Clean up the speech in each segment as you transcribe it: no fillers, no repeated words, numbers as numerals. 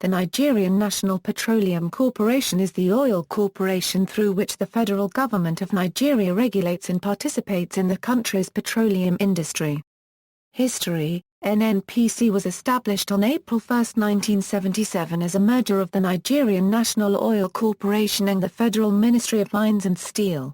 The Nigerian National Petroleum Corporation is the oil corporation through which the federal government of Nigeria regulates and participates in the country's petroleum industry. History: NNPC was established on April 1, 1977 as a merger of the Nigerian National Oil Corporation and the Federal Ministry of Mines and Steel.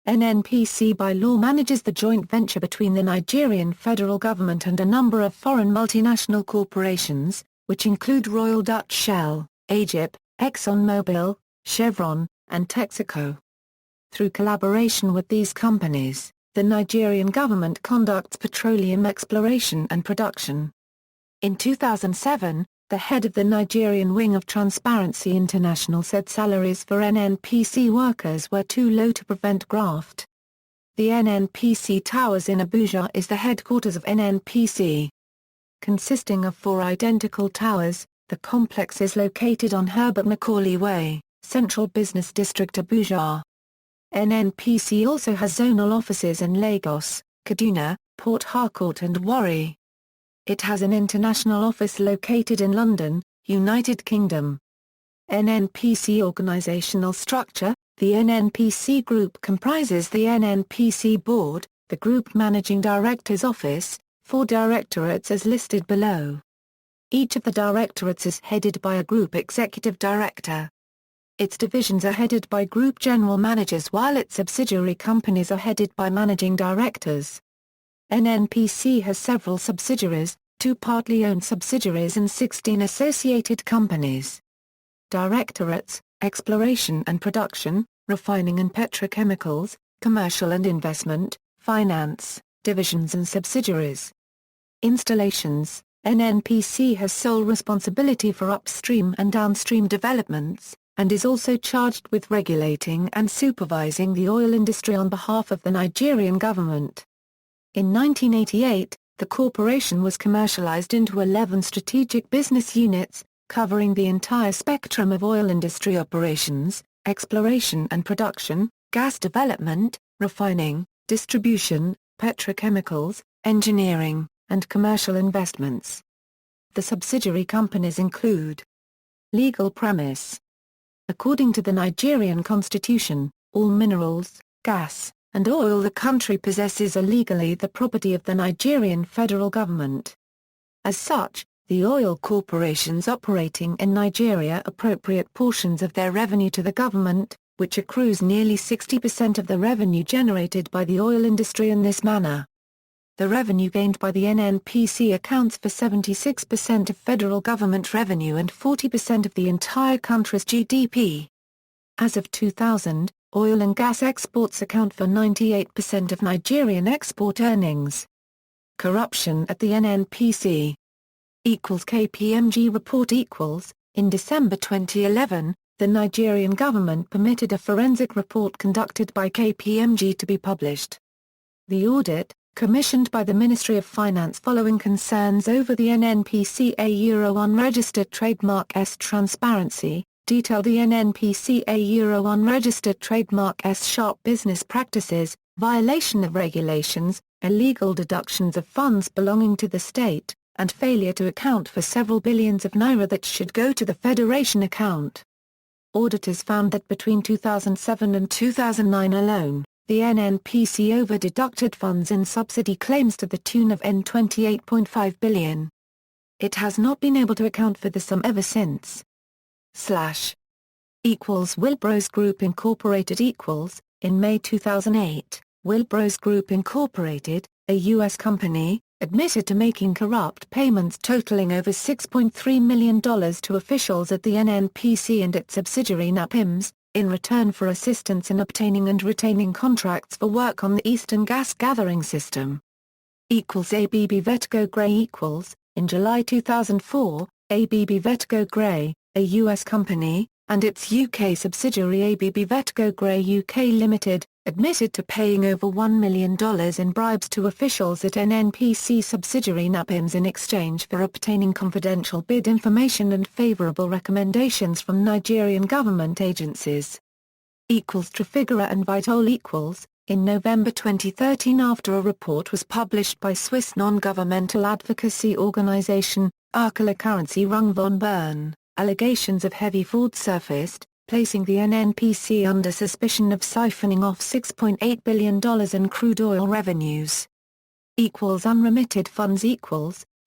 NNPC by law manages the joint venture between the Nigerian federal government and a number of foreign multinational corporations, which include Royal Dutch Shell, Egypt, ExxonMobil, Chevron, and Texaco. Through collaboration with these companies, the Nigerian government conducts petroleum exploration and production. In 2007, the head of the Nigerian wing of Transparency International said salaries for NNPC workers were too low to prevent graft. The NNPC Towers in Abuja is the headquarters of NNPC. Consisting of 4 identical towers, the complex is located on Herbert Macaulay Way, Central Business District Abuja. NNPC also has zonal offices in Lagos, Kaduna, Port Harcourt and Warri. It has an international office located in London, United Kingdom. NNPC organizational structure: the NNPC Group comprises the NNPC Board, the Group Managing Director's Office, 4 directorates as listed below. Each of the directorates is headed by a Group Executive Director. Its divisions are headed by Group General Managers while its subsidiary companies are headed by Managing Directors. NNPC has several subsidiaries, 2 partly owned subsidiaries and 16 associated companies. Directorates: Exploration and Production, Refining and Petrochemicals, Commercial and Investment, Finance, Divisions and Subsidiaries. Installations: NNPC has sole responsibility for upstream and downstream developments, and is also charged with regulating and supervising the oil industry on behalf of the Nigerian government. In 1988, the corporation was commercialized into 11 strategic business units, covering the entire spectrum of oil industry operations: exploration and production, gas development, refining, distribution, petrochemicals, engineering, and commercial investments. The subsidiary companies include: Legal premise. According to the Nigerian Constitution, all minerals, gas, and oil the country possesses are legally the property of the Nigerian federal government. As such, the oil corporations operating in Nigeria appropriate portions of their revenue to the government, which accrues nearly 60% of the revenue generated by the oil industry in this manner. The revenue gained by the NNPC accounts for 76% of federal government revenue and 40% of the entire country's GDP. As of 2000, oil and gas exports account for 98% of Nigerian export earnings. Corruption at the NNPC. KPMG report equals, in December 2011, the Nigerian government permitted a forensic report conducted by KPMG to be published. The audit, commissioned by the Ministry of Finance following concerns over the NNPC unregistered trademark S transparency, detailed the NNPC unregistered trademark S sharp business practices, violation of regulations, illegal deductions of funds belonging to the state, and failure to account for several billions of naira that should go to the Federation account. Auditors found that between 2007 and 2009 alone, the NNPC over-deducted funds in subsidy claims to the tune of N28.5 billion. It has not been able to account for the sum ever since. Wilbrose Group Incorporated in May 2008, Wilbrose Group Incorporated, a U.S. company, admitted to making corrupt payments totaling over $6.3 million to officials at the NNPC and its subsidiary NAPIMS, in return for assistance in obtaining and retaining contracts for work on the Eastern Gas Gathering System. ABB Vetco Gray in July 2004, ABB Vetco Gray, a U.S. company, and its UK subsidiary ABB Vetco Gray UK Limited, admitted to paying over $1 million in bribes to officials at NNPC subsidiary NAPIMS in exchange for obtaining confidential bid information and favourable recommendations from Nigerian government agencies. Trafigura and Vitol in November 2013 after a report was published by Swiss non-governmental advocacy organisation, Currency Rung von Bern, allegations of heavy fraud surfaced, placing the NNPC under suspicion of siphoning off $6.8 billion in crude oil revenues. Unremitted funds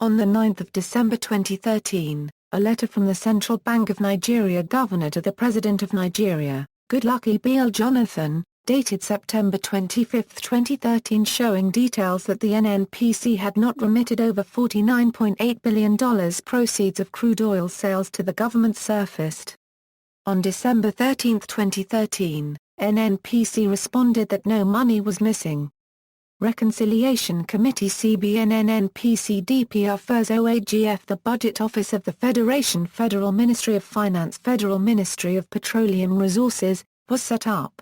on the 9th of December 2013, a letter from the Central Bank of Nigeria Governor to the President of Nigeria, Goodluck Ebele Jonathan, dated September 25, 2013 showing details that the NNPC had not remitted over $49.8 billion proceeds of crude oil sales to the government surfaced. On December 13, 2013, NNPC responded that no money was missing. Reconciliation Committee CBN NNPC DPR FERS OAGF The Budget Office of the Federation Federal Ministry of Finance Federal Ministry of Petroleum Resources, was set up.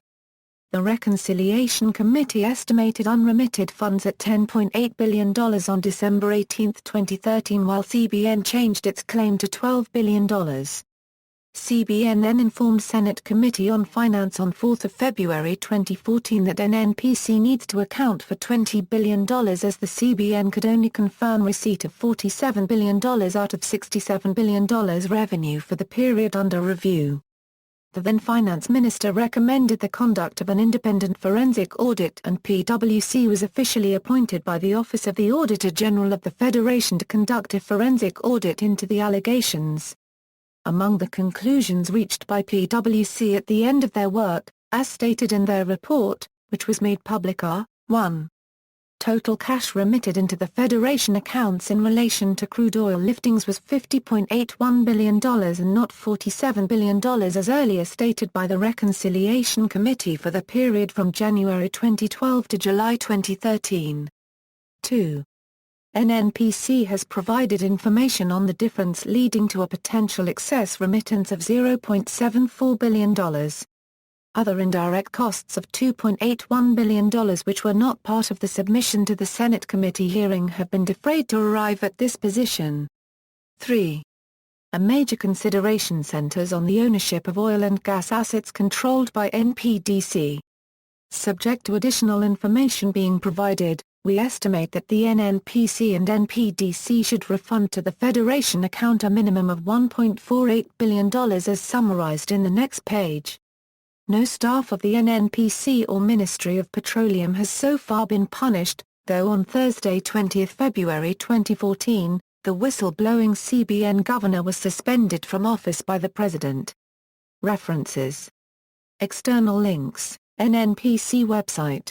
The Reconciliation Committee estimated unremitted funds at $10.8 billion on December 18, 2013 while CBN changed its claim to $12 billion. CBN then informed Senate Committee on Finance on 4 February 2014 that NNPC needs to account for $20 billion as the CBN could only confirm receipt of $47 billion out of $67 billion revenue for the period under review. The then Finance Minister recommended the conduct of an independent forensic audit and PwC was officially appointed by the Office of the Auditor General of the Federation to conduct a forensic audit into the allegations. Among the conclusions reached by PwC at the end of their work, as stated in their report, which was made public are, 1. Total cash remitted into the Federation accounts in relation to crude oil liftings was $50.81 billion and not $47 billion as earlier stated by the Reconciliation Committee for the period from January 2012 to July 2013. 2. NNPC has provided information on the difference leading to a potential excess remittance of $0.74 billion. Other indirect costs of $2.81 billion which were not part of the submission to the Senate committee hearing have been defrayed to arrive at this position. 3. A major consideration centers on the ownership of oil and gas assets controlled by NPDC. Subject to additional information being provided, we estimate that the NNPC and NPDC should refund to the Federation account a minimum of $1.48 billion as summarized in the next page. No staff of the NNPC or Ministry of Petroleum has so far been punished, though on Thursday 20 February 2014, the whistle-blowing CBN governor was suspended from office by the President. References. External links, NNPC website.